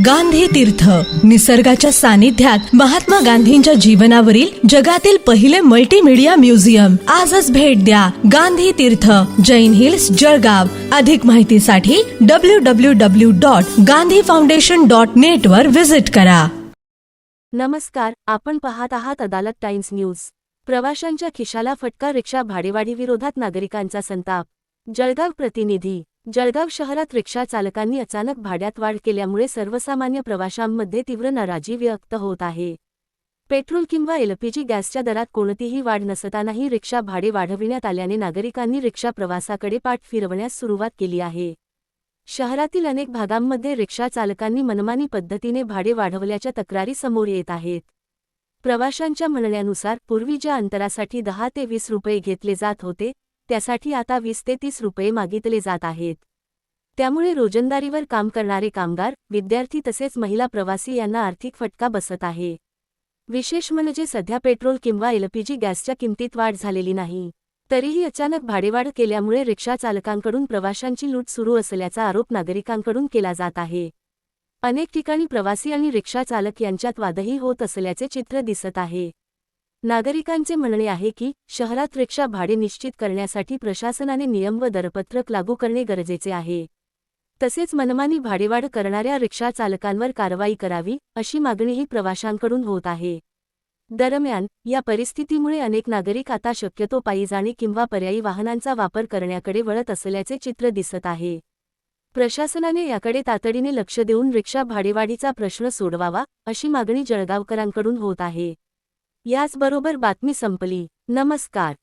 गांधी तीर्थ, निसर्गाच्या सानिध्यात महात्मा गांधींच्या जीवनावरील जगातील पहिले मल्टीमीडिया म्युझियम. आजच भेट द्या. गांधी तीर्थ, जैन हिल्स, जळगाव. अधिक माहितीसाठी www.gandhifoundation.net वर विजिट करा. नमस्कार, आपण पाहत आहात अदालत टाइम्स न्यूज. प्रवाशांच्या खिशाला फटका, रिक्षा भाडेवाढीविरोधात नागरिकांचा संताप. जळगाव प्रतिनिधी. जळगाव शहरात रिक्षा चालकांनी अचानक भाड्यात वाढ केल्यामुळे सर्वसामान्य प्रवाशांमध्ये तीव्र नाराजी व्यक्त होत आहे. पेट्रोल किंवा एलपीजी गॅसच्या दरात कोणतीही वाढ नसतानाही रिक्षा भाडे वाढविण्यात आल्याने नागरिकांनी रिक्षा प्रवासाकडे पाठ फिरवण्यास सुरुवात केली आहे. शहरातील अनेक भागांमध्ये रिक्षा चालकांनी मनमानी पद्धतीने भाडे वाढवल्याच्या तक्रारी समोर येत आहेत. प्रवाशांच्या म्हणण्यानुसार पूर्वी ज्या अंतरासाठी 10 ते 20 रुपये घेतले जात होते, त्यासाठी आता 20 ते 30 रुपये मागितले जात आहेत. त्यामुळे रोजंदारीवर काम करणारे कामगार, विद्यार्थी तसेच महिला प्रवासी यांना आर्थिक फटका बसत आहे. विशेष म्हणजे सध्या पेट्रोल किंवा एलपीजी गॅसच्या किमतीत वाढ झालेली नाही. तरीही अचानक भाडेवाढ केल्यामुळे रिक्षा चालकांकडून प्रवाशांची लूट सुरू असल्याचा आरोप नागरिकांकडून केला जात आहे. अनेक ठिकाणी प्रवासी आणि रिक्षा चालक यांच्यात वादही होत असल्याचे चित्र दिसत आहे. नागरिकांचे म्हणणे आहे की शहरात रिक्षा भाडे निश्चित करण्यासाठी प्रशासनाने नियम व दरपत्रक लागू करणे गरजेचे आहे. तसेच मनमानी भाडेवाढ करणाऱ्या रिक्षा चालकांवर कारवाई करावी, अशी मागणीही प्रवाशांकडून होत आहे. दरम्यान, या परिस्थितीमुळे अनेक नागरिक आता शक्यतो पायी जाणे किंवा पर्यायी वाहनांचा वापर करण्याकडे वळत असल्याचे चित्र दिसत आहे. प्रशासनाने याकडे तातडीने लक्ष देऊन रिक्षा भाडेवाढीचा प्रश्न सोडवावा, अशी मागणी जळगावकरांकडून होत आहे. याचबरोबर बातमी संपली. नमस्कार.